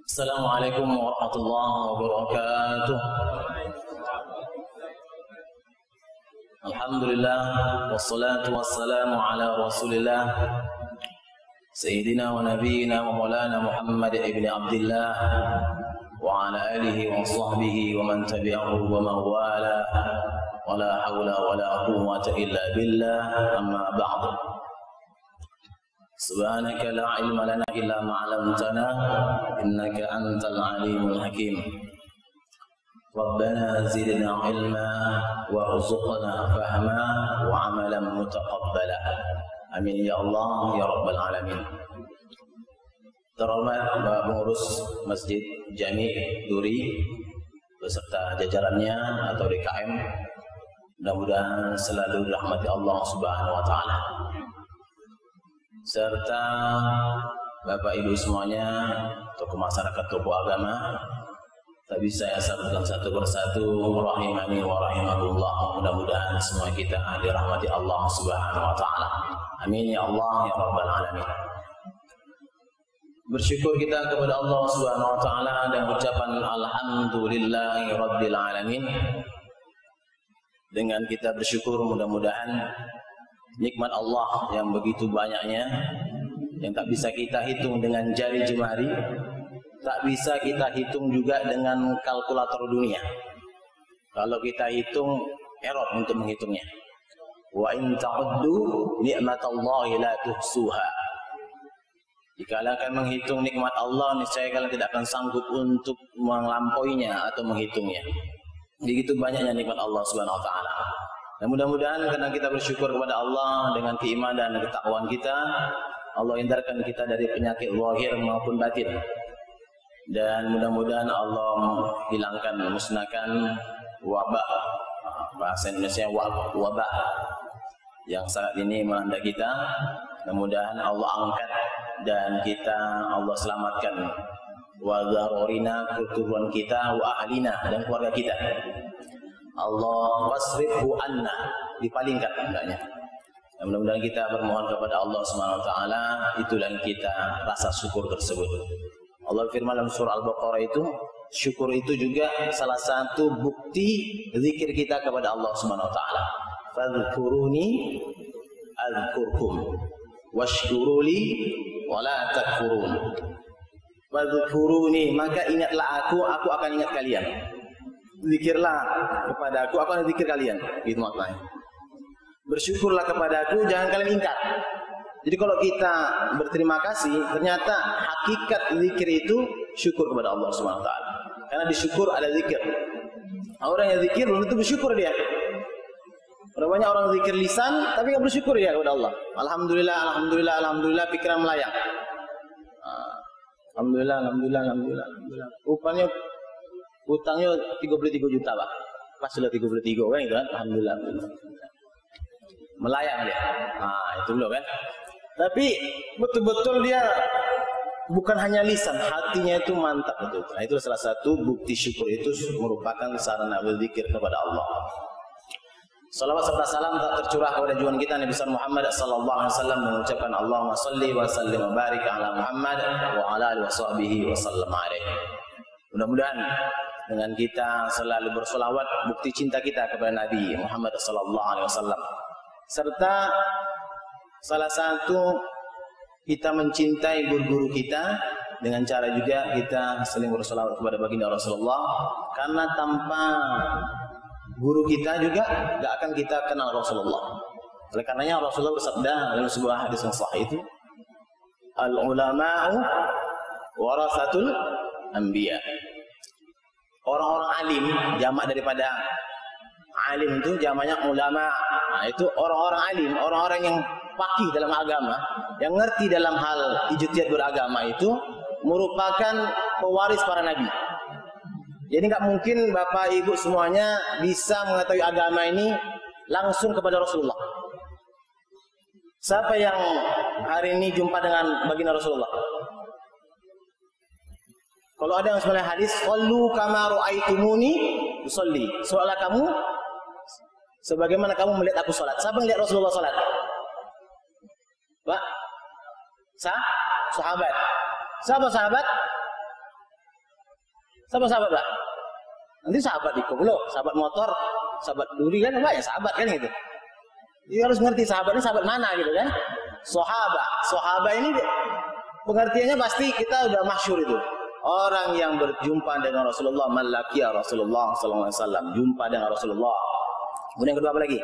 Assalamualaikum warahmatullahi wabarakatuh. Alhamdulillah wassalatu wassalamu ala Rasulillah Sayyidina wa nabiyyina wa maulana Muhammad ibn Abdullah wa ala alihi wa sahbihi wa man tabi'ahu wa mawala wa la hawla wa la quwwata illa billah, amma ba'd. Subhanaka la ilma lana illa ma 'allamtana innaka antal alimul hakim. Rabbana zidna ilma warzuqna fahma wa 'amalan mutaqabbala. Amin ya Allah ya rabbal alamin. Terhormat Bapak Pengurus Masjid Jami Duri beserta jajarannya atau DKM, mudah-mudahan selalu dirahmati Allah Subhanahu wa taala. Serta Bapak Ibu semuanya, tokoh masyarakat, tokoh agama, tak bisa saya sebutkan satu persatu, rahimani wa rahimakumullah. Mudah-mudahan semua kita dirahmati Allah Subhanahu wa taala. Amin ya Allah ya rabbal alamin. Bersyukur kita kepada Allah Subhanahu wa taala dan ucapan alhamdulillahi rabbil alamin. Dengan kita bersyukur, mudah-mudahan nikmat Allah yang begitu banyaknya, yang tak bisa kita hitung dengan jari jemari, tak bisa kita hitung juga dengan kalkulator dunia. Kalau kita hitung, error untuk menghitungnya. Wa in ta'uddu ni'matallahi la tuhsuha. Jika kalian akan menghitung nikmat Allah, niscaya kalian tidak akan sanggup untuk melampauinya atau menghitungnya. Begitu banyaknya nikmat Allah Subhanahu wa taala. Dan mudah-mudahan karena kita bersyukur kepada Allah dengan keimanan dan ketakwaan kita, Allah hindarkan kita dari penyakit zahir maupun batin. Dan mudah-mudahan Allah hilangkan, musnahkan wabah, bahasa Indonesia wabah yang saat ini melanda kita. Mudah-mudahan Allah angkat dan kita Allah selamatkan wa dzarorina, keturunan kita, wa ahlina, dan keluarga kita. Allah wasrifhu anna, dipalingkan hendaknya. Mudah-mudahan kita bermohon kepada Allah Subhanahu wa taala, itulah yang kita rasa syukur tersebut. Allah firman dalam surah Al-Baqarah itu, syukur itu juga salah satu bukti zikir kita kepada Allah Subhanahu wa taala. Fadhkuruni adzkurkum washkuruli wa la takfurun. Fadhkuruni, maka ingatlah aku akan ingat kalian. Zikirlah kepada aku akan zikir kalian. Gitu maknanya. Bersyukurlah kepada aku, jangan kalian ingkar. Jadi kalau kita berterima kasih, ternyata hakikat zikir itu syukur kepada Allah Subhanahu wa taala. Karena di syukur ada zikir. Orang yang zikir belum tentu bersyukur dia. Banyak orang zikir lisan tapi enggak bersyukur dia kepada Allah. Alhamdulillah, alhamdulillah, alhamdulillah, pikiran melayang. Alhamdulillah, alhamdulillah, alhamdulillah, alhamdulillah. Rupanya utangnya 33 juta, Pak. Pas sudah 33 kan itu kan. Alhamdulillah, alhamdulillah. Melayang dia. Itu loh kan. Tapi betul-betul dia bukan hanya lisan, hatinya itu mantap betul. Nah, itu salah satu bukti syukur, itu merupakan sarana berzikir kepada Allah. Salawat serta salam tak tercurah kepada junjungan kita Nabi Muhammad sallallahu alaihi wasallam, mengucapkan Allahumma shalli wa sallim wa barik ala Muhammad wa ala alihi washabbihi wa sallam alaihi. Mudah-mudahan dengan kita selalu bersolawat, bukti cinta kita kepada Nabi Muhammad sallallahu alaihi wasallam. Serta salah satu kita mencintai guru-guru kita dengan cara juga kita saling bersolawat kepada baginda Rasulullah, karena tanpa guru kita juga gak akan kita kenal Rasulullah. Oleh karenanya Rasulullah bersabda dalam sebuah hadis yang sahih itu, al-ulama'u warasatul anbiya. Orang-orang alim, jamak daripada alim itu jamaknya ulama. Nah, itu orang-orang alim, orang-orang yang faqih dalam agama, yang ngerti dalam hal ijtihad beragama, itu merupakan pewaris para nabi. Jadi nggak mungkin Bapak Ibu semuanya bisa mengetahui agama ini langsung kepada Rasulullah. Siapa yang hari ini jumpa dengan baginda Rasulullah? Kalau ada yang sebenarnya hadis, "Shallu kama ra'aitumuni usolli." Soalnya kamu sebagaimana kamu melihat aku salat. Siapa yang lihat Rasulullah salat? Pak? Sahabat. Siapa sahabat? Sahabat-sahabat Pak. Nanti sahabat di koplo, sahabat motor, sahabat duri kan banyak sahabat kan gitu. Dia harus ngerti sahabat ini sahabat mana gitu kan. Sahabat ini pengertiannya pasti kita udah masyhur itu. Orang yang berjumpa dengan Rasulullah, malakia Rasulullah sallallahu alaihi wasallam, jumpa dengan Rasulullah. Kemudian yang kedua apa lagi?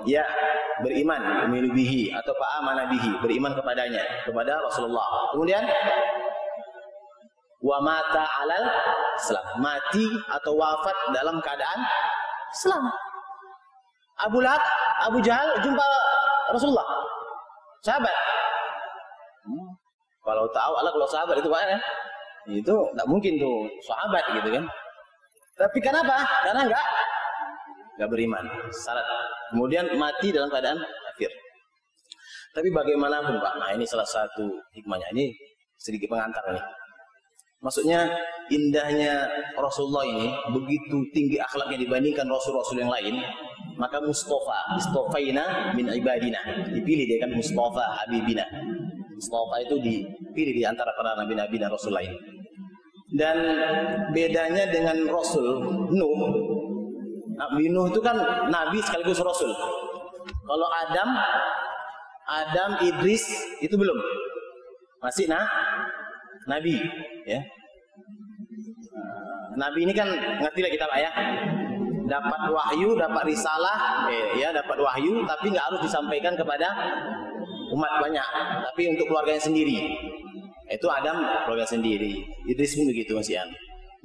Ya, beriman bihi atau fa'amana bihi, beriman kepadanya, kepada Rasulullah. Kemudian wa mata alal Islam, mati atau wafat dalam keadaan Islam. Abu Lahab, Abu Jahal jumpa Rasulullah, sahabat. Kalau tahu Allah, kalau sahabat itu Pak ya, itu tak mungkin tuh sahabat gitu kan. Tapi kenapa? Karena enggak beriman, syarat. Kemudian mati dalam keadaan kafir. Tapi bagaimanapun Pak, nah ini salah satu hikmahnya. Ini sedikit pengantar nih. Maksudnya indahnya Rasulullah ini begitu tinggi akhlaknya dibandingkan Rasul-Rasul yang lain. Maka Mustafaina min ibadina, dipilih dia kan Mustafa Habibina. Mustafa itu dipilih di antara para nabi-nabi dan Rasul lain. Dan bedanya dengan Rasul Nuh, Nabi Nuh itu kan nabi sekaligus Rasul. Kalau Adam, Idris itu belum, masih nabi, ya. Nabi ini kan ngerti lah kita Pak ya. Dapat wahyu, dapat risalah, ya dapat wahyu, tapi nggak harus disampaikan kepada umat banyak, tapi untuk keluarganya sendiri. Itu Adam keluarga sendiri. Idris pun begitu Mas Ian.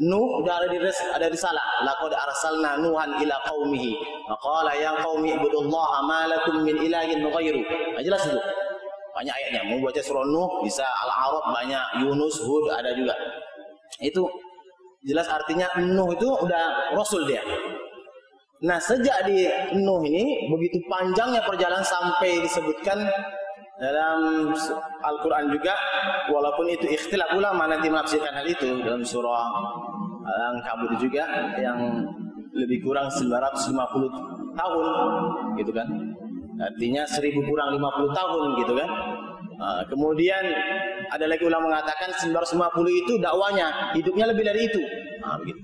Nuh udah ada risalah. Laqad arsalna Nuhan ila qaumihi. Qala ya qaumi ibudullaha ma lakum min ilahin ghairu. Jelas itu. Banyak ayatnya. Mau baca surah Nuh bisa Al-A'raf banyak, Yunus, Hud ada juga. Itu jelas artinya Nuh itu udah rasul dia. Nah, sejak di Nuh ini begitu panjangnya perjalanan sampai disebutkan dalam Al-Quran juga, walaupun itu ikhtilaf ulama nanti menafsirkan hal itu dalam surah Al-Ankabut juga yang lebih kurang 950 tahun gitu kan. Artinya 1000 kurang 50 tahun gitu kan. Kemudian ada lagi ulama mengatakan 950 itu dakwanya, hidupnya lebih dari itu. Begitu.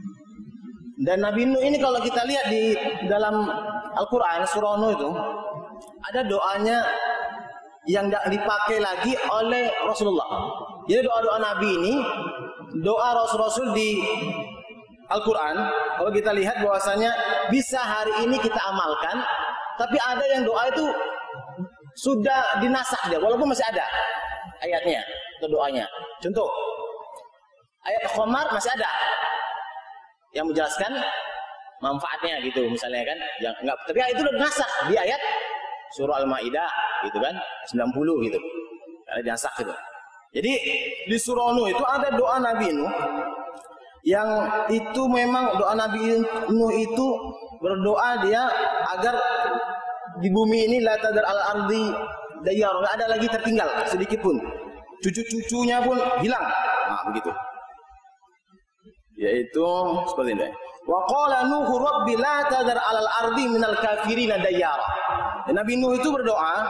Dan Nabi Nuh ini kalau kita lihat di dalam Al-Quran surah Nuh itu ada doanya yang tidak dipakai lagi oleh Rasulullah. Jadi doa-doa Nabi ini, doa Rasul-Rasul di Al-Quran, kalau kita lihat bahwasanya bisa hari ini kita amalkan, tapi ada yang doa itu sudah dinasak dia, walaupun masih ada ayatnya atau doanya. Contoh, ayat Qamar masih ada yang menjelaskan manfaatnya gitu misalnya kan, yang enggak, tapi itu udah dinasak di ayat surah Al-Maidah gitu kan 90 gitu, ada dinasak gitu. Jadi di surah Nuh itu ada doa Nabi Nuh yang itu memang doa Nabi Nuh itu berdoa dia agar di bumi ini la tadar al-ardi dayyar, enggak ada lagi tertinggal sedikit pun, cucu-cucunya pun hilang. Begitu. Yaitu seperti ini. Wa qala Nuhu rabbi la tadar 'alal ardi minal kafirin dayyara. Nabi Nuh itu berdoa,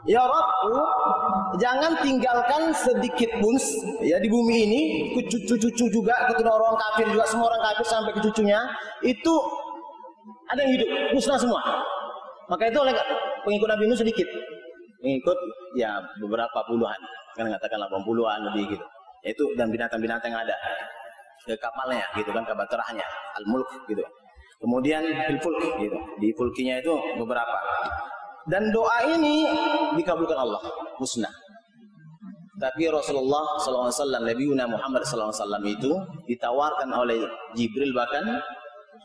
ya Rabbku, jangan tinggalkan sedikit pun ya di bumi ini, cucu-cucu juga, keturunan orang kafir juga, semua orang kafir sampai ke cucunya itu ada yang hidup, musnah semua. Maka itu oleh pengikut Nabi Nuh sedikit. Pengikut ya beberapa puluhan, kan mengatakan 80-an lebih gitu. Yaitu dan binatang-binatang yang ada ke kapalnya gitu kan, kapal terahnya Al-Mulk gitu. Kemudian Fil-Fulk gitu, di fulkinya itu beberapa. Dan doa ini dikabulkan Allah, musnah. Tapi Rasulullah SAW, Nabiuna Muhammad SAW itu ditawarkan oleh Jibril bahkan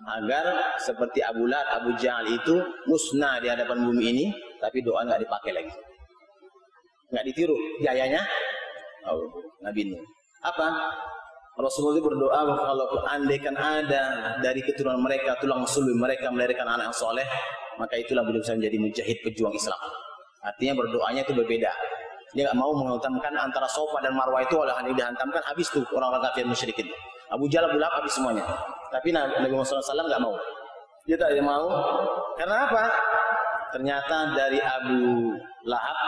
agar seperti Abu Lahab, Abu Jahal itu musnah di hadapan bumi ini, tapi doa nggak dipakai lagi, nggak ditiru gayanya Nabi Nuh. Apa? Rasulullah itu berdoa bahwa kalau andaikan ada dari keturunan mereka, tulang sulbi mereka melahirkan anak yang soleh, maka itulah belum bisa menjadi mujahid pejuang Islam. Artinya berdoanya itu berbeda. Dia nggak mau mengutamakan antara Sofa dan Marwah itu, oleh hal ini dihantamkan habis tuh orang-orang kafir musyrikin. Abu Jahal, Abu Lahab habis semuanya. Tapi Nabi Muhammad SAW nggak mau. Dia tak mau. Karena apa? Ternyata dari Abu Lahab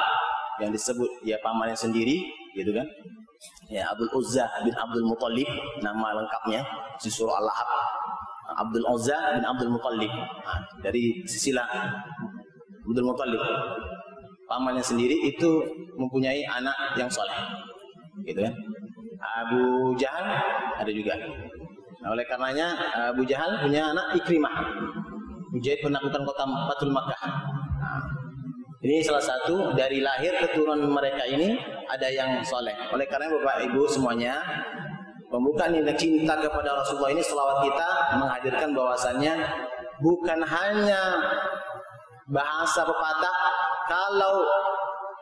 yang disebut ya pamannya sendiri, gitu kan? Ya, Abdul Uzza bin Abdul Muttalib nama lengkapnya di surah Al-Lahab. Abdul Uzza bin Abdul Muttalib. Dari sisilah Abdul Muttalib. Pamannya sendiri itu mempunyai anak yang soleh. Gitu kan. Abu Jahal ada juga. Nah, oleh karenanya Abu Jahal punya anak Ikrimah. Mujahid penaklukkan kota Fathul Makkah. Ini salah satu dari lahir keturunan mereka ini ada yang soleh. Oleh karena Bapak Ibu semuanya, pembukaan nilai cinta kepada Rasulullah ini selawat kita menghadirkan bahwasannya bukan hanya bahasa pepatah kalau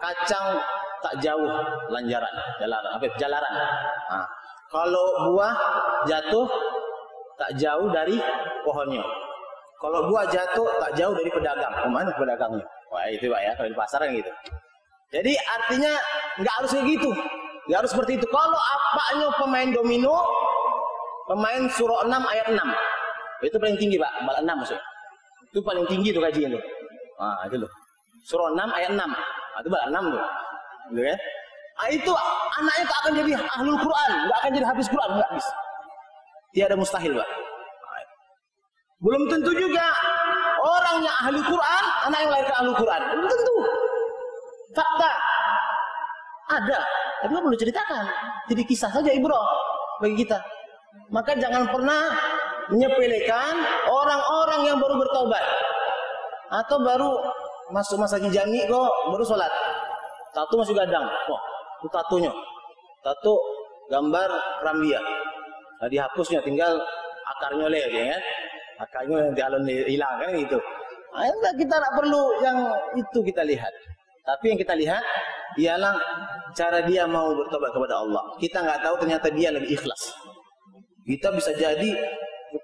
kacang tak jauh lanjaran, jalaran. Nah, kalau buah jatuh tak jauh dari pohonnya. Kalau buah jatuh tak jauh dari pedagang. Kemana pedagangnya? Wah itu Pak ya, kalau di pasar kan gitu. Jadi artinya nggak harus kayak gitu, nggak harus seperti itu. Kalau apanya pemain domino, pemain surah 6 ayat 6, itu paling tinggi Pak, bal 6 maksudnya. Itu paling tinggi tuh kajian tuh. Nah itu loh, surah 6 ayat 6, nah, itu bal 6 tuh, gitu kan? Nah, itu anaknya tak akan jadi ahlul Quran, nggak akan jadi habis Quran, nggak habis. Tiada mustahil Pak. Belum tentu juga orang yang ahli Quran, anak yang lahir ke ahli Quran. Belum tentu. Fakta. Ada. Tapi nggak perlu ceritakan. Jadi kisah saja ibrah bagi kita. Maka jangan pernah menyepelekan orang-orang yang baru bertobat. Atau baru masuk masa jami kok, baru sholat. Tato masih gadang. Wah, itu tatonya. Tato gambar Rambia. Nah, dihapusnya, tinggal akarnya oleh, ya kan? Akarnya yang dialun hilang kan gitu. Nah, kita tak perlu yang itu kita lihat. Tapi yang kita lihat ialah cara dia mau bertobat kepada Allah. Kita nggak tahu ternyata dia lebih ikhlas. Kita bisa jadi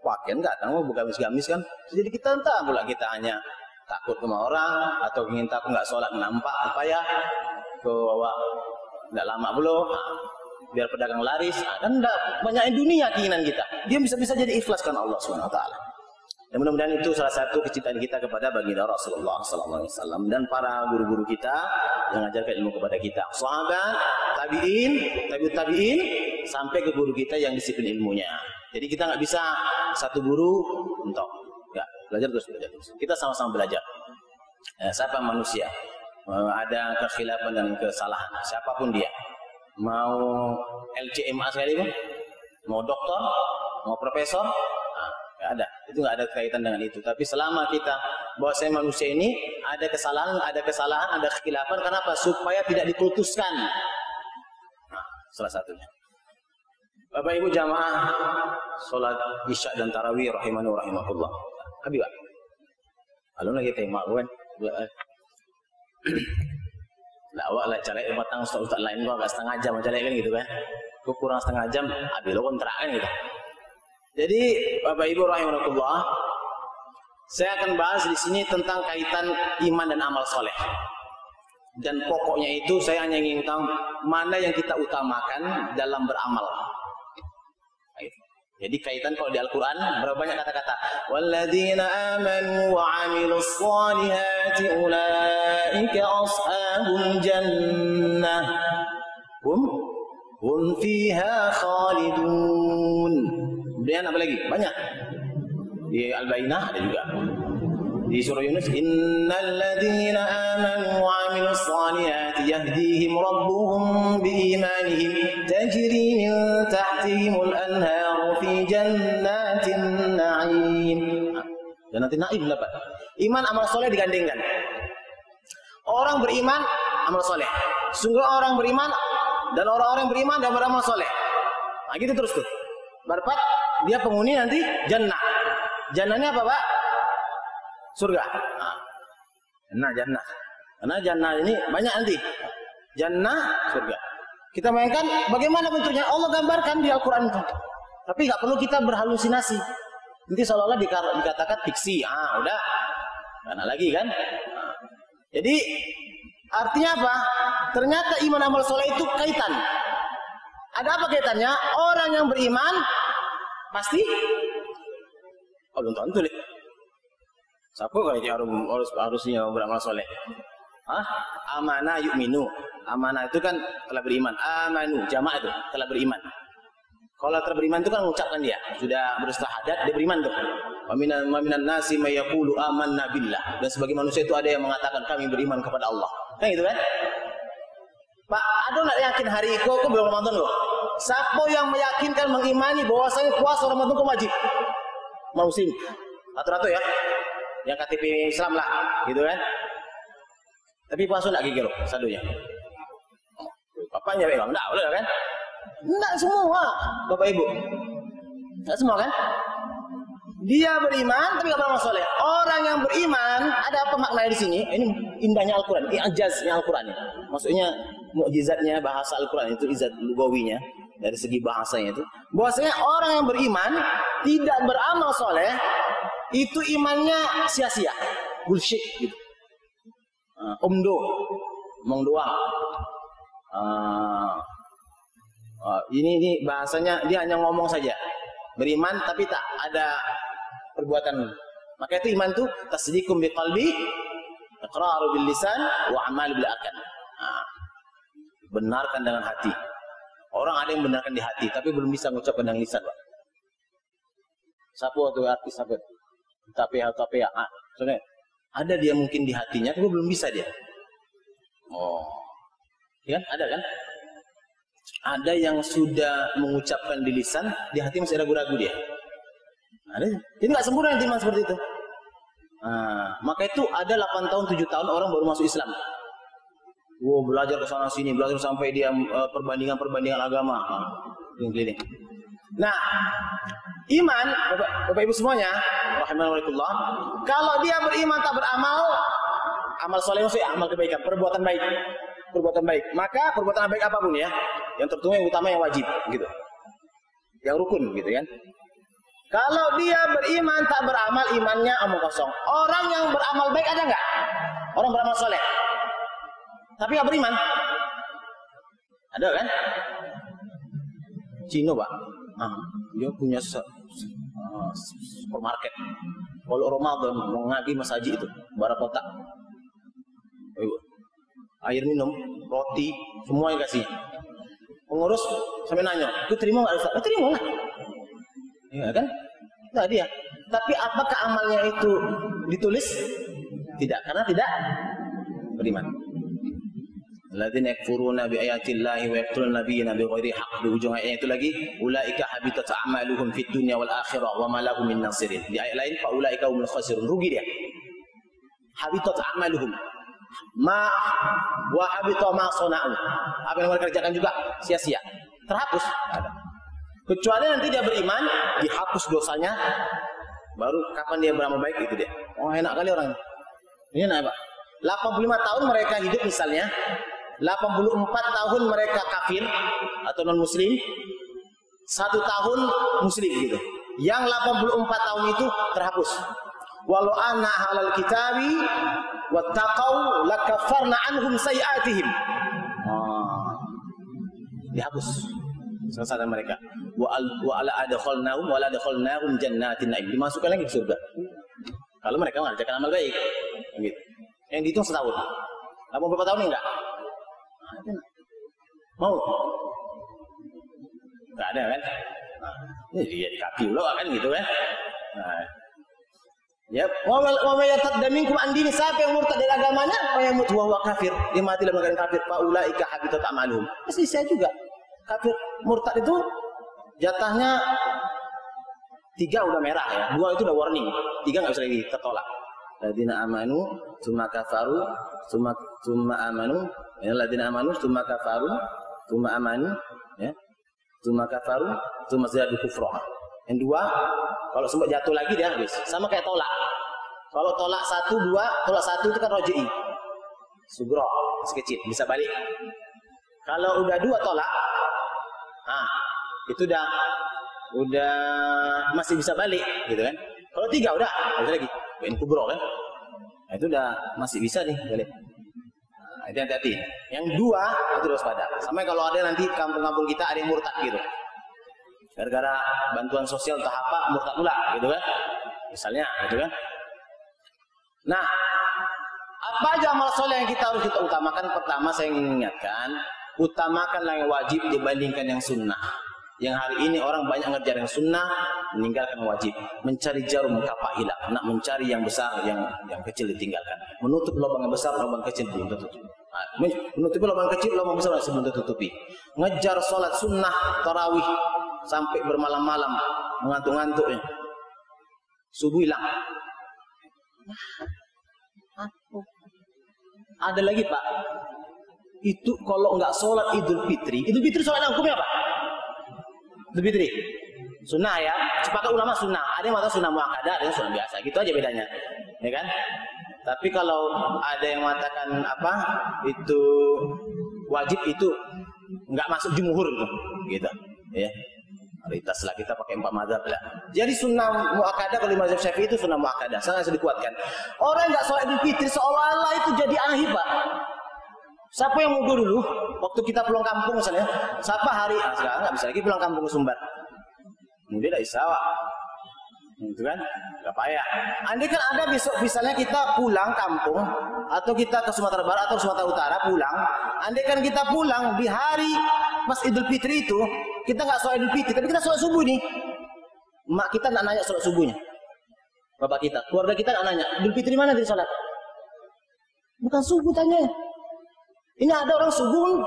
pakaian nggak tahu bukan gamis kan. Jadi kita entah pula kita hanya takut sama orang atau ingin takut nggak sholat nampak apa ya ke bawah nggak lama belum. Biar pedagang laris. Kan enggak banyak dunia keinginan kita. Dia bisa jadi ikhlas karena Allah Subhanahu Wa Taala. Dan mudah-mudahan itu salah satu kecintaan kita kepada baginda Rasulullah SAW dan para guru-guru kita yang mengajarkan ilmu kepada kita. Sahabat, tabi'in, tabi'in sampai ke guru kita yang disiplin ilmunya. Jadi kita nggak bisa satu guru untuk belajar terus. Kita sama-sama belajar. Siapa manusia ada kekhilafan dan kesalahan, siapapun dia, mau LCMA sekalipun, mau doktor, mau profesor. Nggak ada, itu nggak ada kaitan dengan itu. Tapi selama kita bahwa saya manusia ini ada kesalahan, ada kekhilafan, kenapa? Supaya tidak dikultuskan. Nah, salah satunya. Bapak Ibu jamaah sholat isya dan tarawih rahimani wa rahimakumullah. Habis Pak. Kalau lagi tema kan. Lah awak lah calek batang ustaz lain gua agak setengah jam calek kan gitu kan. Kurang setengah jam habis lo kontrak kan gitu. Jadi Bapak Ibu rahimakumullah, saya akan bahas di sini tentang kaitan iman dan amal soleh. Dan pokoknya itu saya hanya ingin tahu mana yang kita utamakan dalam beramal. Jadi kaitan kalau di Al-Quran berapa banyak kata-kata? Walladzina amanu wa 'amilus shalihati ulaika ashabul jannah hum fiha khalidun. Kemudian apa lagi? Banyak. Di Al-Bainah ada juga. Di surah Yunus, innal ladzina amanu wa 'amilus shalihati yahdihim rabbuhum biimanihim tajri min tahtihimul anharu fi jannatin na'im. Jannatin na'im dapat. Iman amal soleh digandengkan. Orang beriman amal soleh. Sungguh orang beriman dan orang-orang beriman dan beramal soleh. Nah gitu terus tuh. Berpat dia penghuni nanti jannah. Jannahnya apa Pak? Surga. Nah jannah. Karena jannah ini banyak nanti. Jannah, surga. Kita mainkan bagaimana bentuknya Allah gambarkan di Al-Quran itu. Tapi nggak perlu kita berhalusinasi. Nanti seolah-olah dikatakan fiksi. Udah. Karena lagi kan. Jadi artinya apa? Ternyata iman amal soleh itu kaitan. Ada apa kaitannya? Orang yang beriman pasti belum tentu deh. Siapa kalau harusnya beramal soleh? Amanah yu'minu. Amanah itu kan telah beriman. Amanu, jamak itu telah beriman. Kalau telah beriman itu kan mengucapkan dia sudah bersyahadat, dia beriman tuh. Wa minan nasi may yaqulu amanna billah. Dan sebagai manusia itu ada yang mengatakan kami beriman kepada Allah. Kan gitu kan? Pak, ada nggak yakin hari itu aku belum Ramadan loh? Siapa yang meyakinkan mengimani bahwasanya puasa Ramadan itu wajib? Muslim. Rata-rata ya. Yang KTP Islam lah, gitu kan? Tapi puasa enggak gigi loh, sadunya. Apanya Bang? Enggak boleh kan? Enggak semua, Bapak Ibu. Enggak semua kan? Dia beriman tapi enggak beramal soleh. Orang yang beriman, ada apa maknanya di sini? Ini indahnya Al-Qur'an, i'jaznya Al-Qur'an. Maksudnya mukjizatnya bahasa Al-Qur'an itu izat lugawinya dari segi bahasanya itu. Bahwasanya orang yang beriman tidak beramal soleh itu imannya sia-sia, bullshit gitu. Omong doang. Ini bahasanya dia hanya ngomong saja. Beriman tapi tak ada perbuatan. Maka itu iman itu tasdiqum biqalbi, iqraru bil lisan, wa amal bil arkan. Benarkan dengan hati. Orang ada yang benarkan di hati tapi belum bisa mengucapkan dengan lisan, Pak. Siapa tuh artis apa? TPA. Soalnya ada dia mungkin di hatinya tapi belum bisa dia. Ya kan? Ada kan? Ada yang sudah mengucapkan di lisan, di hati masih ragu-ragu dia. Ada. Jadi nggak sempurna iman seperti itu. Maka itu ada 8 tahun, 7 tahun orang baru masuk Islam. Belajar ke sana sini, belajar sampai dia perbandingan agama. Keliling. Nah, iman, Bapak Ibu semuanya, rahimahullah, kalau dia beriman tak beramal, amal soleh maksudnya amal kebaikan, perbuatan baik, maka perbuatan baik apapun ya, yang terutama yang utama yang wajib gitu, yang rukun gitu kan. Kalau dia beriman tak beramal, imannya omong kosong. Orang yang beramal baik ada nggak? Orang beramal soleh tapi nggak beriman, ada kan? Cino, Pak. Dia punya supermarket. Kalau Ramadan mau ngaji Mas Haji itu bara kotak, air minum, roti, semua yang kasih. Pengurus sampai nanya, itu terima nggak Ustaz? Terima lah, ya kan? Nah dia. Tapi apakah amalnya itu ditulis? Tidak, karena tidak beriman. Alladzina yakfuruna bi ayatillahi wa yaqtuluna nabiyana bighairi haqq. Di ujung ayat itu lagi, ulaika habitat a'maluhum fid dunya wal akhirah wa ma lahum min nasirin. Di ayat lain, fa ulaika humul khasirun. Rugi dia. Habitat a'maluhum. Ma wa habita ma sana'u. Apa yang mereka kerjakan juga sia-sia. Terhapus. Ada. Kecuali nanti dia beriman, dihapus dosanya. Baru kapan dia beramal baik itu dia. Enak kali orang. Ini enak, Pak. 85 tahun mereka hidup misalnya. 84 tahun mereka kafir atau non muslim, 1 tahun muslim gitu. Yang 84 tahun itu terhapus. Walau anna halal kitabi wattaqau lakaffarna anhum sayiatihim. Dihapus selesai mereka. Wa ala adkhalnahum jannatin na'im. Dimasukkan lagi ke surga. Kalau mereka mengerjakan amal baik. Gitu. Yang dihitung setahun. 84 tahun enggak? Mau? Enggak ada kan? Ini dia di kaki loh kan gitu kan? Ya, wa yartadda minkum an dini, siapa yang murtad dari agamanya, wa yamut wa kafir, dia mati dalam keadaan kafir, fa ulaika habitat a'maluhum. Pasti saya juga. Kafir murtad itu jatahnya 3 udah merah ya, 2 itu udah warning, 3 enggak bisa lagi tertolak. Ladina amanu summa kafaru summa amanu, ya ladina amanu summa kafaru summa amanu, ya summa kafaru summa zadu kufra. Yang 2 kalau sempat jatuh lagi dia habis, sama kayak tolak. Kalau tolak 1 2, tolak 1 itu kan roji'i, sugro masih kecil bisa balik. Kalau udah 2 tolak, itu udah masih bisa balik gitu kan. Kalau 3 udah ada lagi ben kubro kan. Nah, itu udah masih bisa nih balik. Itu hati-hati. Yang 2 itu waspada. Sampai kalau ada nanti kampung-kampung kita ada yang murtad gitu. Gara-gara bantuan sosial entah apa murtad pula gitu kan. Misalnya gitu kan. Nah, Apa aja amal soleh yang kita harus kita utamakan? Pertama saya ingin ingatkan, utamakanlah yang wajib dibandingkan yang sunnah. Yang hari ini orang banyak ngejar yang sunnah, meninggalkan wajib. Mencari jarum kapak hilang, nak mencari yang besar, yang kecil ditinggalkan. Menutup lubang yang besar, lubang kecil belum tertutup. Menutup lubang kecil, lubang besar masih belum tertutupi. Ngejar sholat sunnah tarawih sampai bermalam-malam, mengantuk-ngantuknya. Subuh hilang. Ada lagi Pak, itu kalau nggak sholat Idul Fitri sholat hukumnya apa? Idul Fitri sunnah ya, sepakat ulama sunnah. Ada yang mengatakan sunnah muakkadah, ada yang sunnah biasa. Gitu aja bedanya, ya kan? Tapi kalau ada yang mengatakan apa itu wajib, itu nggak masuk jumhur gitu, ya. Realitas lah kita pakai 4 mazhab lah. Jadi sunnah muakkadah kalau di mazhab Syafi'i itu sunnah muakkadah, sangat dikuatkan. Orang yang nggak sholat Idul Fitri seolah-olah itu jadi ahib Pak. Siapa yang wudhu dulu waktu kita pulang kampung misalnya? Siapa hari? Sekarang nggak bisa lagi pulang kampung ke Sumbar. Dia dari sawah, itu kan? Gak payah. Andai kan ada besok misalnya kita pulang kampung atau kita ke Sumatera Barat atau Sumatera Utara pulang. Andai kan kita pulang di hari pas Idul Fitri itu, kita nggak sholat Idul Fitri, tapi kita sholat subuh nih. Mak kita nggak nanya sholat subuhnya. Bapak kita, keluarga kita nggak nanya Idul Fitri mana dia sholat. Bukan subuh tanya. Ini ada orang subuh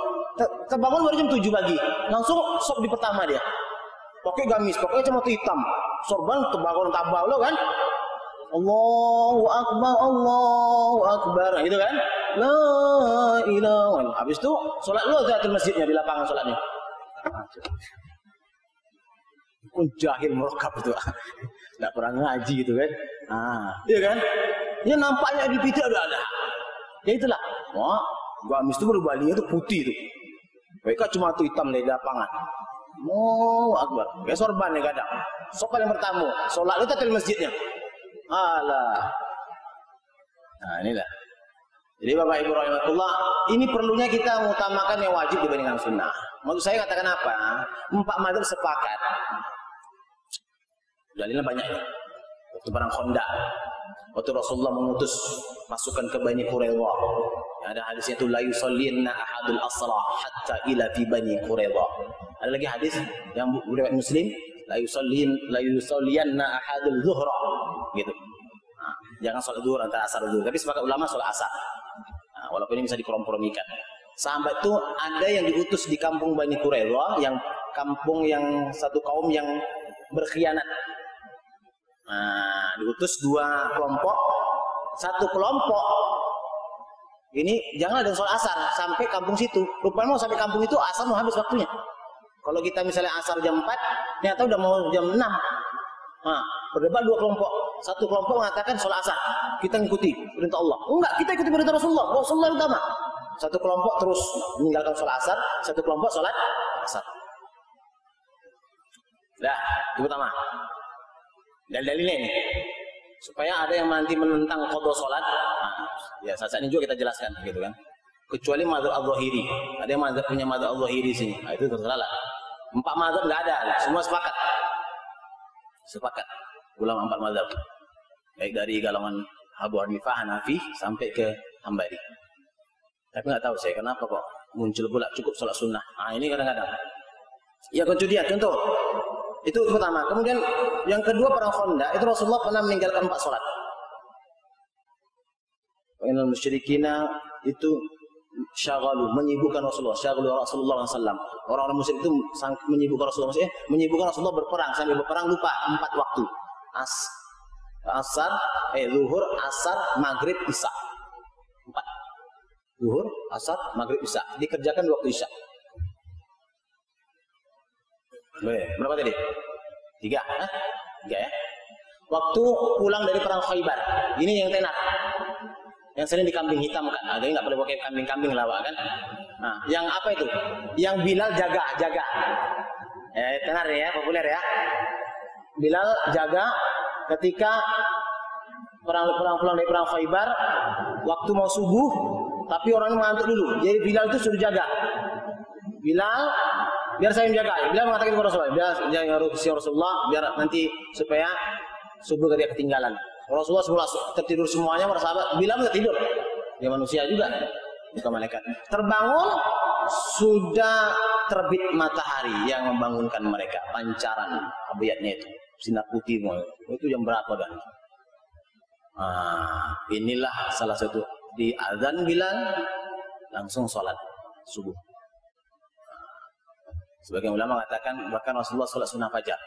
terbangun baru jam 7 pagi, langsung sok di pertama dia. Pakai gamis, pakai kacamata hitam, sorban terbangun tabah lo kan. Allahu Akbar, gitu kan? La ilaha. Habis itu sholat lu di masjidnya di lapangan sholatnya. Pun jahil merokap itu, nggak pernah ngaji gitu kan? Iya kan? Ya nampaknya di Fitri ada. Ya itulah. Wah, gamis itu berbalinya itu putih itu. Mereka cuma tuh hitam di lapangan. Allahu Akbar. Kayak sorban nih kadang. Sok yang bertamu, sholat lu di masjidnya. Alah. Nah inilah. Jadi Bapak Ibu rahimahullah, ini perlunya kita mengutamakan yang wajib dibandingkan sunnah. Maksud saya katakan apa? 4 mazhab sepakat. Dalilnya banyak ya. Waktu perang Khandaq, waktu Rasulullah mengutus pasukan ke Bani Quraidah. Ada hadisnya itu la yusallinna ahadul asra hatta ila fi Bani Quraidah. Ada lagi hadis yang riwayat Muslim, la yusalliyanna ahadul zuhra gitu. Jangan sholat zuhur antara asar dan zuhur, tapi sepakat ulama sholat asar. Walaupun ini bisa dikompromikan. Sahabat itu ada yang diutus di kampung Bani Quraidah, yang kampung yang satu kaum yang berkhianat. Diutus 2 kelompok, satu kelompok ini jangan ada sholat asar sampai kampung situ. Rupanya mau sampai kampung itu asar mau habis waktunya. Kalau kita misalnya asar jam 4, ternyata udah mau jam 6. Berdebat 2 kelompok. Satu kelompok mengatakan sholat asar, kita ngikuti perintah Allah. Enggak, kita ikuti perintah Rasulullah. Rasulullah utama. Satu kelompok terus meninggalkan sholat asar, satu kelompok sholat asar. Nah, itu pertama. Dan dalilnya ini, supaya ada yang nanti menentang qadha sholat, ya saat ini juga kita jelaskan, gitu kan. Kecuali mazhab al-Zahiri, ada yang punya mazhab al-Zahiri sini, itu terserah lah. 4 mazhab nggak ada, semua sepakat. Sepakat ulama 4 mazhab, baik dari golongan Abu Hanifah, Hanafi sampai ke Hambali. Tapi nggak tahu saya kenapa kok muncul pula cukup sholat sunnah. Ini kadang-kadang. Ya kemudian contoh itu pertama. Kemudian yang kedua perang Khandaq itu Rasulullah pernah meninggalkan 4 sholat. Innal musyrikina itu syaghalu, menyibukkan Rasulullah, Rasulullah SAW. Orang-orang musyrik itu menyibukkan Rasulullah, menyibukkan Rasulullah berperang, sambil berperang lupa 4 waktu. Zuhur, asar, maghrib, isya. 4. Zuhur, asar, maghrib, isya. Dikerjakan di waktu isya. Berapa tadi? 3. 3 ya. Waktu pulang dari perang Khaybar. Ini yang tenar. Yang sering dikambing hitam kan, jadi nggak boleh pakai kambing-kambing lawak kan. Yang apa itu? Yang Bilal jaga. Tenar ya, populer ya. Bilal jaga ketika pulang dari perang Khaybar, waktu mau subuh, tapi orangnya mengantuk dulu. Jadi Bilal itu suruh jaga. Bilal, biar saya menjaga. Bilal mengatakan kepada Rasulullah, biar Rasulullah, biar nanti supaya subuh dia ketinggalan. Rasulullah semula tertidur semuanya para sahabat, Bilal nggak tidur. Dia manusia juga, bukan malaikat. Terbangun sudah terbit matahari yang membangunkan mereka. Pancaran abiyatnya itu, sinar putih itu jam berapa kan? Inilah salah satu di azan Bilal langsung sholat subuh. Sebagian ulama mengatakan bahkan Rasulullah sholat sunnah fajar.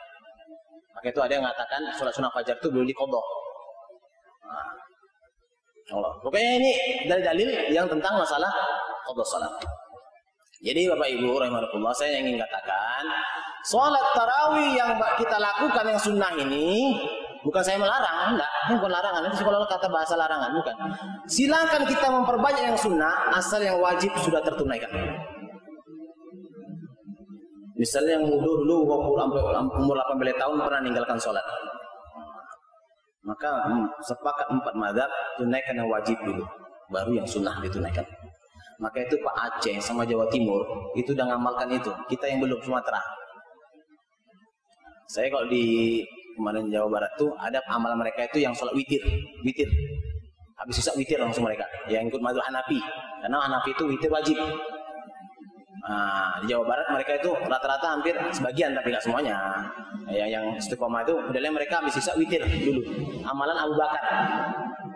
Maka itu ada yang mengatakan sholat sunnah fajar itu boleh diqadha. Allah. Pokoknya ini dalil-dalil yang tentang masalah qadha salat. Jadi Bapak Ibu rahimakumullah, saya ingin katakan sholat tarawih yang kita lakukan yang sunnah ini bukan saya melarang, enggak, ini bukan larangan. Nanti kalau kata bahasa larangan, bukan. Silakan kita memperbanyak yang sunnah asal yang wajib sudah tertunaikan. Misalnya yang dulu umur 18 tahun pernah meninggalkan sholat, maka sepakat 4 mazhab tunaikan yang wajib dulu, baru yang sunnah ditunaikan. Maka itu Pak Aceh sama Jawa Timur itu udah ngamalkan itu. Kita yang belum Sumatera. Saya kalau di kemarin Jawa Barat tuh ada amalan mereka itu yang sholat witir. Habis sisa witir langsung mereka. Yang ikut mazhab Hanafi, karena Hanafi itu witir wajib. Di Jawa Barat mereka itu rata-rata hampir sebagian tapi nggak semuanya. Yang istiqomah itu modelnya mereka habis sisa witir dulu. Amalan Abu Bakar,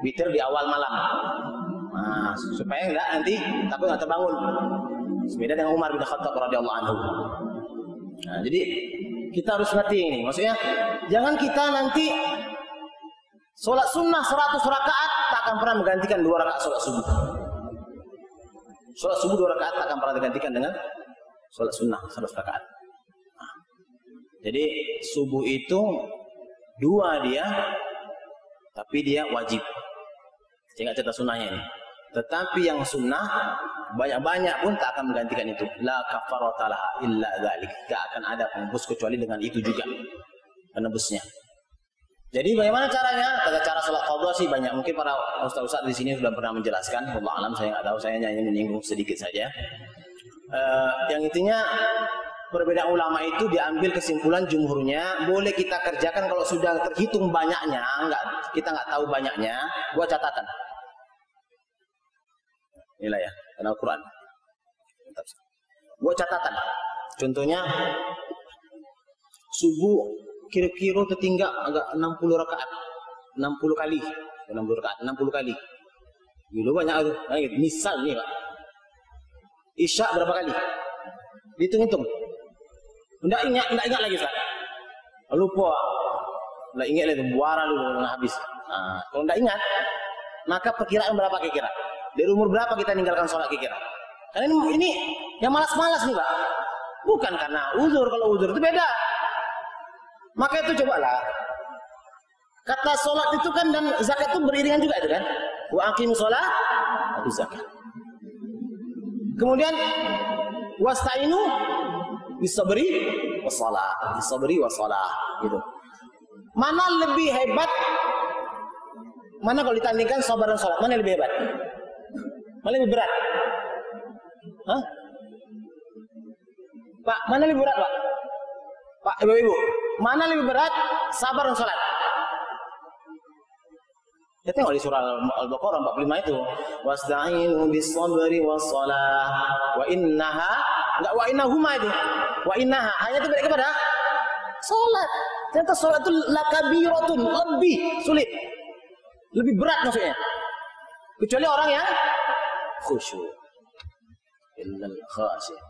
witir di awal malam. Supaya enggak nanti takut nggak terbangun. Beda dengan Umar bin Khattab radhiyallahu anhu. Jadi kita harus ngerti ini. Maksudnya jangan kita nanti sholat sunnah 100 rakaat tak akan pernah menggantikan 2 rakaat sholat subuh. Sholat subuh 2 rakaat tak akan pernah digantikan dengan sholat sunnah 100 rakaat. Jadi subuh itu 2 dia, tapi dia wajib. Saya nggak cerita sunnahnya ini. Tetapi yang sunnah banyak-banyak pun tak akan menggantikan itu. La kafarata laha illa dzalik. Tak akan ada penebus kecuali dengan itu juga penebusnya. Jadi bagaimana caranya? Cara sholat qadha sih banyak. Mungkin para ustaz-ustaz di sini sudah pernah menjelaskan. Wallahu alam, saya nggak tahu. Saya hanya menyinggung sedikit saja. Yang intinya perbedaan ulama itu diambil kesimpulan jumhurnya boleh kita kerjakan kalau sudah terhitung banyaknya. Kita nggak tahu banyaknya. Buat catatan. Inilah ya, karena Al-Quran. Buat catatan. Contohnya subuh kira-kira tertinggal agak 60 rakaat. 60 kali. 60 kali. Dulu banyak itu. Misal nih Pak. Isya berapa kali? Dihitung-hitung. Enggak ingat lagi Ustaz. Lupa. Enggak ingat lagi, buara dulu habis. Kalau enggak ingat, maka perkiraan berapa kira-kira? Dari umur berapa kita ninggalkan sholat kira-kira? Karena ini yang malas-malas nih Pak. Bukan karena uzur, kalau uzur itu beda. Maka itu cobalah. Kata sholat itu kan dan zakat itu beriringan juga itu kan. Wa aqim sholat, atau zakat. Kemudian wasta'inu bisabri wassalah. Bisabri wassalah gitu. Mana lebih hebat? Mana kalau ditandingkan sabar dan sholat, mana lebih hebat? Mana lebih berat? Hah? Pak, mana lebih berat Pak? Pak, ibu-ibu, mana lebih berat sabar dan sholat? Ya tengok di surah Al-Baqarah 45 itu. Wasta'inu bis-sabri was-shalah wa innaha, enggak wa innahuma itu. Wa innaha hanya itu balik kepada salat. Ternyata salat itu lakabiratun, lebih sulit. Lebih berat maksudnya. Kecuali orang yang khusyuk. Illal khasyi'.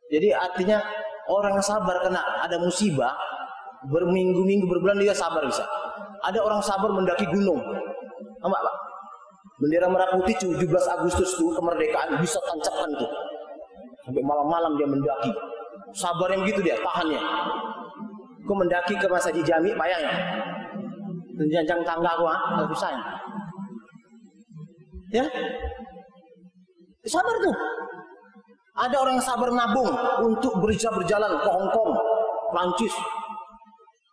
Jadi artinya orang sabar kena ada musibah, berminggu-minggu berbulan dia sabar bisa. Ada orang sabar mendaki gunung. Nampak Pak? Bendera merah putih 17 Agustus itu kemerdekaan bisa tancapkan itu. Sampai malam-malam dia mendaki. Sabar yang begitu dia, tahannya. Kau mendaki ke Masjid Jami payahnya. Jenjang tangga aku enggak bisa. Ya? Sabar tuh. Ada orang yang sabar nabung untuk bisa berjalan ke Hong Kong, Prancis.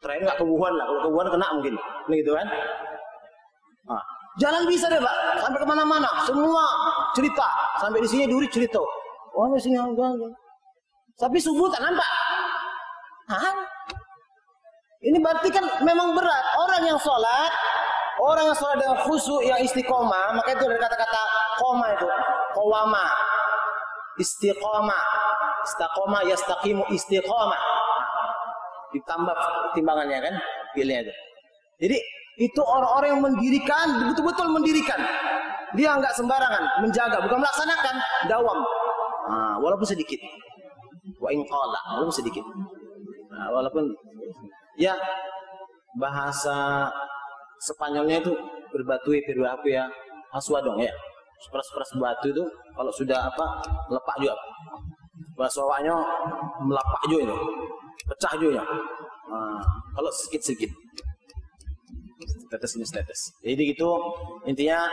Terakhir nggak ke Wuhan lah, kalau ke Wuhan kena mungkin, gitu kan? Jalan bisa deh Pak, sampai kemana-mana, semua cerita, sampai di sini Duri cerita. Oh di sini enggak. Tapi subuh tak nampak. Ini berarti kan memang berat. Orang yang sholat, Orang yang sholat dengan khusyuk, yang istiqomah, maka itu dari kata-kata qoma itu, qawama, istiqomah, istiqomah, yastaqimu, istiqomah. Ditambah timbangannya kan, pilihnya itu. Jadi itu orang-orang yang mendirikan, betul-betul mendirikan. Dia enggak sembarangan, menjaga, bukan melaksanakan, dawam. Nah, walaupun sedikit. Wa in qala, walaupun sedikit. Nah, walaupun ya bahasa Spanyolnya itu berbatui berbapu ya, aswadong ya. Seperas batu itu kalau sudah apa melepak juga. Bahasa Wawaknya melepak juga itu. Pecah juga. Nah, kalau sedikit-sedikit. Tetes ini tetes. Jadi gitu intinya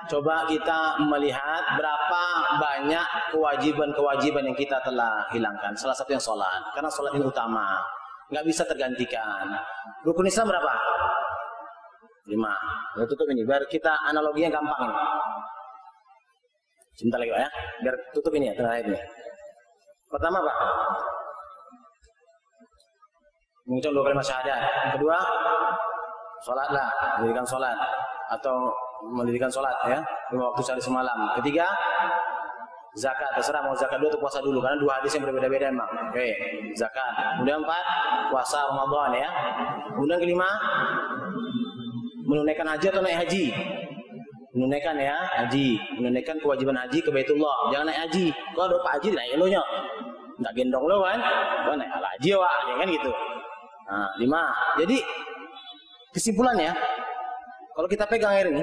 coba kita melihat berapa banyak kewajiban-kewajiban yang kita telah hilangkan. Salah satu yang sholat, karena sholat ini utama, nggak bisa tergantikan. Rukun Islam berapa? 5. Kita tutup ini, biar kita analoginya gampang ini. Sebentar lagi Pak ya, biar tutup ini ya terakhir ini. Pertama Pak, mengucapkan 2 kalimat syahadat. Kedua, sholatlah, mendirikan sholat atau mendirikan sholat ya 5 waktu sehari semalam. Ketiga, zakat, terserah mau zakat dulu atau puasa dulu karena 2 hadis yang berbeda-beda emang. Oke, zakat. Kemudian 4, puasa Ramadan ya. Kemudian kelima, menunaikan haji atau naik haji. Menunaikan ya, haji, menunaikan kewajiban haji ke Baitullah. Jangan naik haji. Kalau ada Pak Haji naik lo nya. Enggak gendong lo kan. Kalau naik haji Wak, ya kan gitu. Nah, 5. Jadi kesimpulannya, kalau kita pegang air ini,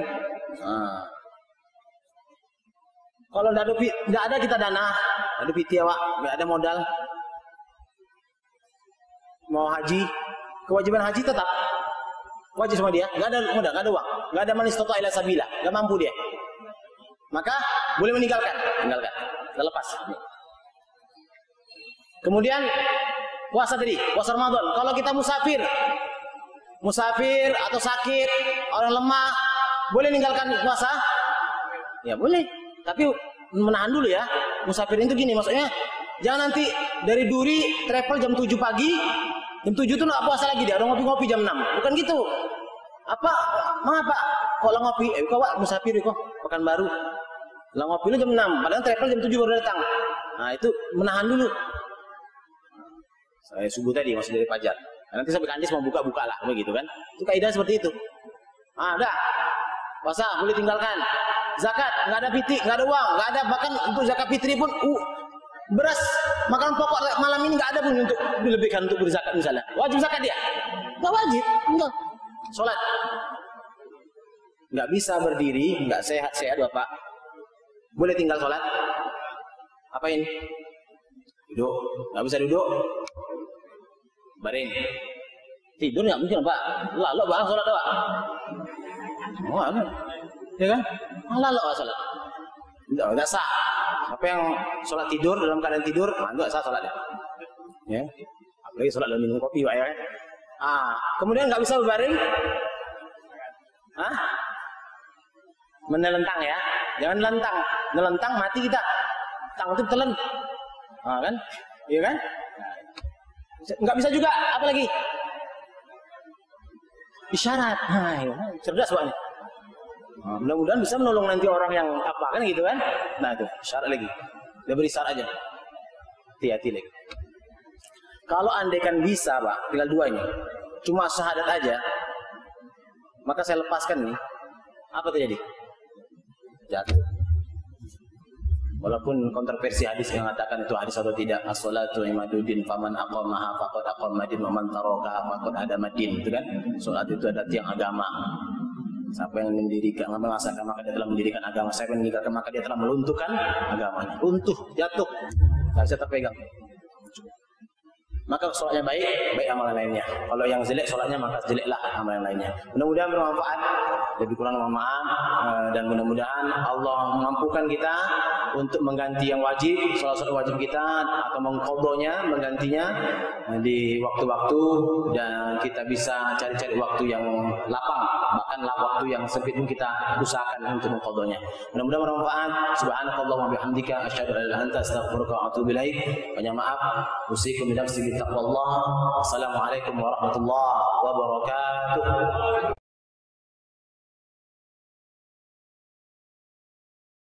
kalau tidak ada kita dana, ada piti Wak, nggak ada modal, mau haji, kewajiban haji tetap wajib sama dia, nggak ada modal, nggak ada uang, nggak ada man istata'a ila sabila, nggak mampu dia, maka boleh meninggalkan, kita lepas. Kemudian puasa tadi, puasa Ramadan. Kalau kita musafir atau sakit, orang lemah, boleh meninggalkan puasa? Ya boleh, tapi menahan dulu ya. Musafir itu gini, maksudnya jangan nanti dari Duri travel jam 7 pagi, jam 7 itu nggak puasa lagi dia, orang ngopi-ngopi jam 6. Bukan gitu. Apa? Mengapa? Kok lah ngopi? Kok musafir kok Pekanbaru. Lah ngopi lu jam 6, padahal travel jam 7 baru datang. Nah, itu menahan dulu. Saya subuh tadi masih dari Fajar. Nanti sampai Kandis mau buka lah, begitu kan? Itu kaidah seperti itu. Udah. Puasa boleh tinggalkan. Zakat nggak ada fitri, nggak ada uang, nggak ada, bahkan untuk zakat fitri pun beras makanan pokok malam ini nggak ada pun untuk dilebihkan untuk berzakat misalnya. Wajib zakat dia? Nggak wajib. Enggak. Sholat nggak bisa berdiri, nggak sehat Bapak. Boleh tinggal sholat? Apain? Duduk. Nggak bisa duduk? Baring. Tidur nggak mungkin Pak. Lalu Bang sholat Pak. Oh, ya kan? Lalu sholat. Nggak sah. Apa yang sholat tidur dalam keadaan tidur, nggak sah sholatnya. Ya. Apalagi sholat dalam minum kopi Pak ya. Kemudian nggak bisa berbaring. Menelentang ya. Jangan nelentang. Nelentang mati kita. Tang itu telan. Kan? Iya kan? Nggak bisa juga, apa lagi? Isyarat. Cerdas Pak. Mudah-mudahan bisa menolong nanti orang yang apa kan gitu kan? Nah itu isyarat lagi. Dia beri isyarat aja. Hati-hati lagi. Kalau andaikan bisa Pak, tinggal 2 ini. Cuma syahadat aja. Maka saya lepaskan nih. Apa terjadi? Jatuh. Walaupun kontroversi hadis yang mengatakan itu hadis atau tidak, as-salatu imaduddin faman aqamaha faqad aqama din wa man tarakaha faqad hadama din, itu kan? Salat itu adalah tiang agama. Siapa yang mendirikan, melaksanakan maka dia telah mendirikan agama. Siapa yang meninggalkan maka dia telah melunturkan agamanya. Runtuh, jatuh, tidak bisa terpegang. Maka sholatnya baik amalan lainnya. Kalau yang jelek sholatnya, maka jeleklah amalan lainnya. Mudah-mudahan bermanfaat. Lebih kurang mohon maaf, dan mudah-mudahan Allah mengampukan kita untuk mengganti yang wajib, sholat wajib kita, atau mengqadhonya, menggantinya di waktu-waktu, dan kita bisa cari-cari waktu yang lapang, bahkan waktu yang sempit pun kita usahakan untuk mengqadhonya. Mudah-mudahan bermanfaat. Subhanakallahumma wa bihamdika asyhadu an la ilaha illa anta astaghfiruka wa atubu ilaik. Banyak maaf. Usikum bi nafsi bi taqwallah. Assalamualaikum warahmatullahi wabarakatuh.